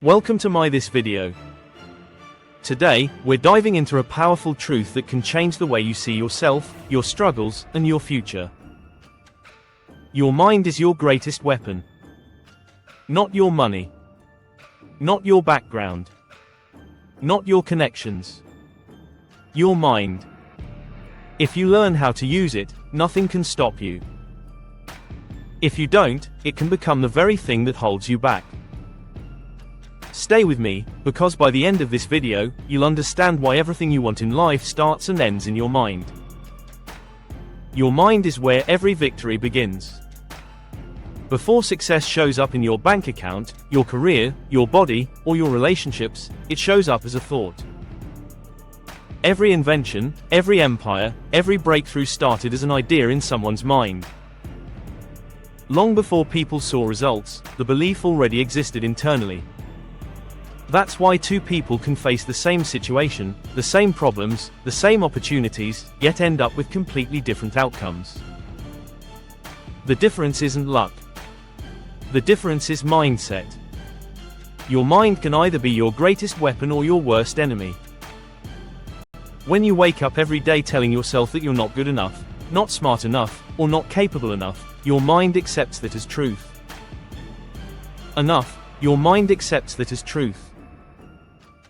Welcome to this video. Today, we're diving into a powerful truth that can change the way you see yourself, your struggles, and your future. Your mind is your greatest weapon. Not your money. Not your background. Not your connections. Your mind. If you learn how to use it, nothing can stop you. If you don't, it can become the very thing that holds you back. Stay with me, because by the end of this video, you'll understand why everything you want in life starts and ends in your mind. Your mind is where every victory begins. Before success shows up in your bank account, your career, your body, or your relationships, it shows up as a thought. Every invention, every empire, every breakthrough started as an idea in someone's mind. Long before people saw results, the belief already existed internally. That's why two people can face the same situation, the same problems, the same opportunities, yet end up with completely different outcomes. The difference isn't luck. The difference is mindset. Your mind can either be your greatest weapon or your worst enemy. When you wake up every day telling yourself that you're not good enough, not smart enough, or not capable enough, your mind accepts that as truth. Your mind accepts that as truth.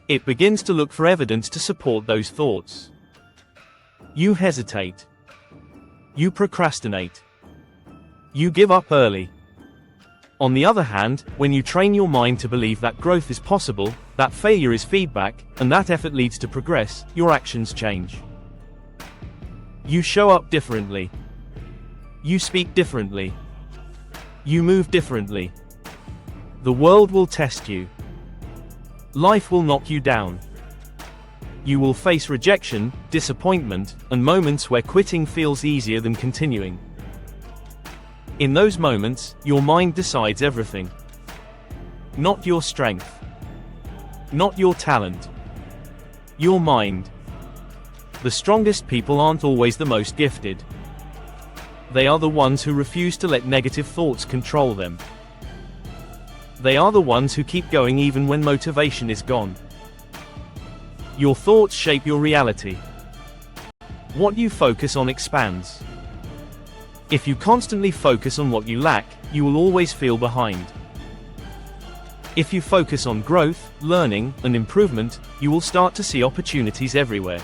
It begins to look for evidence to support those thoughts. You hesitate. You procrastinate. You give up early. On the other hand, when you train your mind to believe that growth is possible, that failure is feedback, and that effort leads to progress, your actions change. You show up differently. You speak differently. You move differently. The world will test you. Life will knock you down. You will face rejection, disappointment, and moments where quitting feels easier than continuing. In those moments, your mind decides everything. Not your strength. Not your talent. Your mind. The strongest people aren't always the most gifted. They are the ones who refuse to let negative thoughts control them. They are the ones who keep going even when motivation is gone. Your thoughts shape your reality. What you focus on expands. If you constantly focus on what you lack, you will always feel behind. If you focus on growth, learning, and improvement, you will start to see opportunities everywhere.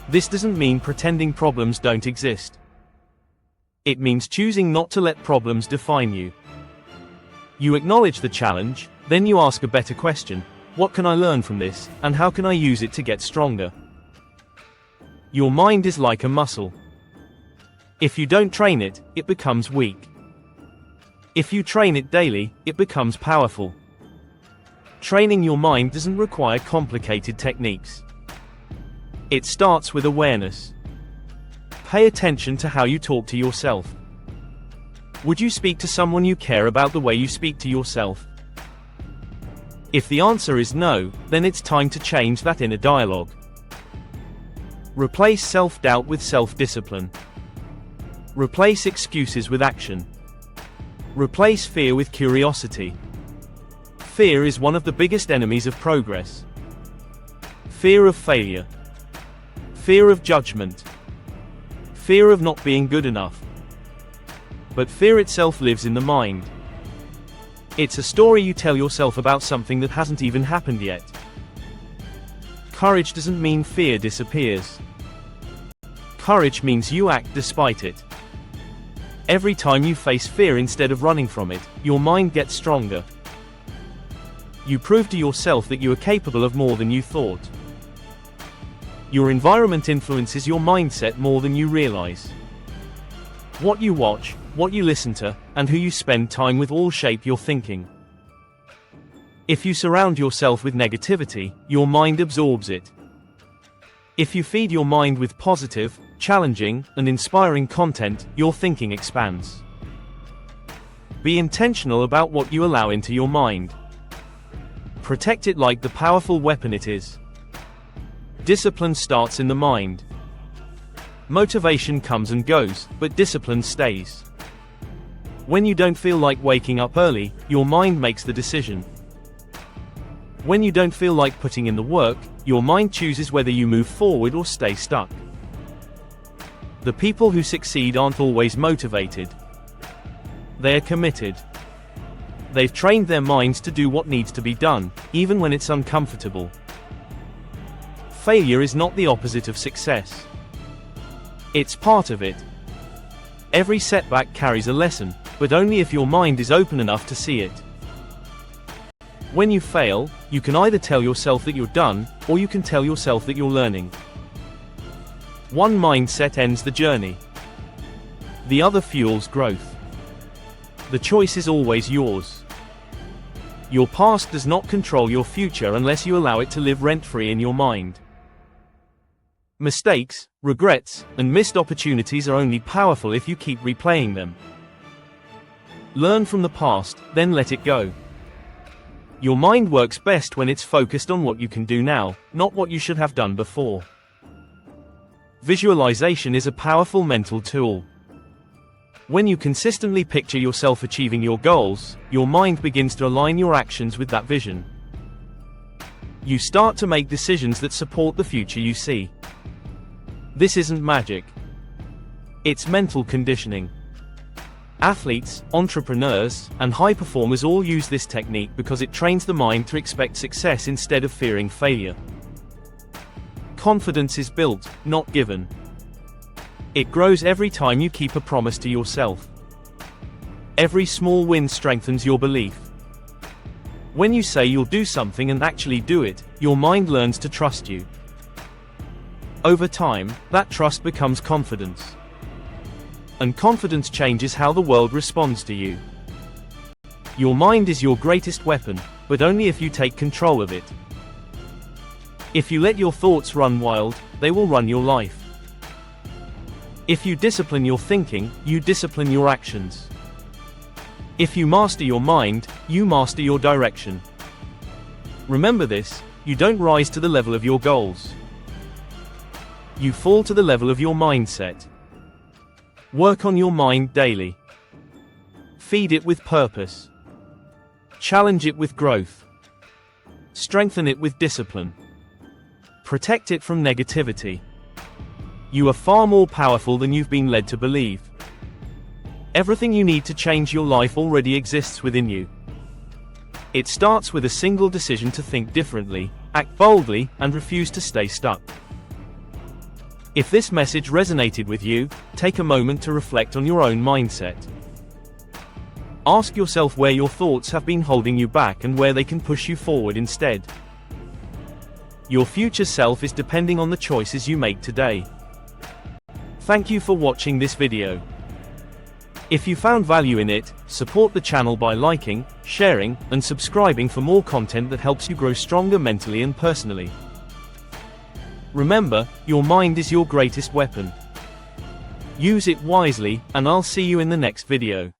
This doesn't mean pretending problems don't exist. It means choosing not to let problems define you. You acknowledge the challenge, then you ask a better question: what can I learn from this, and how can I use it to get stronger? Your mind is like a muscle. If you don't train it, it becomes weak. If you train it daily, it becomes powerful. Training your mind doesn't require complicated techniques. It starts with awareness. Pay attention to how you talk to yourself. Would you speak to someone you care about the way you speak to yourself? If the answer is no, then it's time to change that inner dialogue. Replace self-doubt with self-discipline. Replace excuses with action. Replace fear with curiosity. Fear is one of the biggest enemies of progress. Fear of failure. Fear of judgment. Fear of not being good enough. But fear itself lives in the mind. It's a story you tell yourself about something that hasn't even happened yet. Courage doesn't mean fear disappears. Courage means you act despite it. Every time you face fear instead of running from it, your mind gets stronger. You prove to yourself that you are capable of more than you thought. Your environment influences your mindset more than you realize. What you watch, what you listen to, and who you spend time with all shape your thinking. If you surround yourself with negativity, your mind absorbs it. If you feed your mind with positive, challenging, and inspiring content, your thinking expands. Be intentional about what you allow into your mind. Protect it like the powerful weapon it is. Discipline starts in the mind. Motivation comes and goes, but discipline stays. When you don't feel like waking up early, your mind makes the decision. When you don't feel like putting in the work, your mind chooses whether you move forward or stay stuck. The people who succeed aren't always motivated. They are committed. They've trained their minds to do what needs to be done, even when it's uncomfortable. Failure is not the opposite of success. It's part of it. Every setback carries a lesson, but only if your mind is open enough to see it. When you fail, you can either tell yourself that you're done, or you can tell yourself that you're learning. One mindset ends the journey. The other fuels growth. The choice is always yours. Your past does not control your future unless you allow it to live rent-free in your mind. Mistakes, regrets, and missed opportunities are only powerful if you keep replaying them. Learn from the past, then let it go. Your mind works best when it's focused on what you can do now, not what you should have done before. Visualization is a powerful mental tool. When you consistently picture yourself achieving your goals, your mind begins to align your actions with that vision. You start to make decisions that support the future you see. This isn't magic. It's mental conditioning. Athletes, entrepreneurs, and high performers all use this technique because it trains the mind to expect success instead of fearing failure. Confidence is built, not given. It grows every time you keep a promise to yourself. Every small win strengthens your belief. When you say you'll do something and actually do it, your mind learns to trust you. Over time, that trust becomes confidence. And confidence changes how the world responds to you. Your mind is your greatest weapon, but only if you take control of it. If you let your thoughts run wild, they will run your life. If you discipline your thinking, you discipline your actions. If you master your mind, you master your direction. Remember this, you don't rise to the level of your goals. You fall to the level of your mindset. Work on your mind daily. Feed it with purpose. Challenge it with growth. Strengthen it with discipline. Protect it from negativity. You are far more powerful than you've been led to believe. Everything you need to change your life already exists within you. It starts with a single decision to think differently, act boldly, and refuse to stay stuck. If this message resonated with you, take a moment to reflect on your own mindset. Ask yourself where your thoughts have been holding you back and where they can push you forward instead. Your future self is depending on the choices you make today. Thank you for watching this video. If you found value in it, support the channel by liking, sharing, and subscribing for more content that helps you grow stronger mentally and personally. Remember, your mind is your greatest weapon. Use it wisely, and I'll see you in the next video.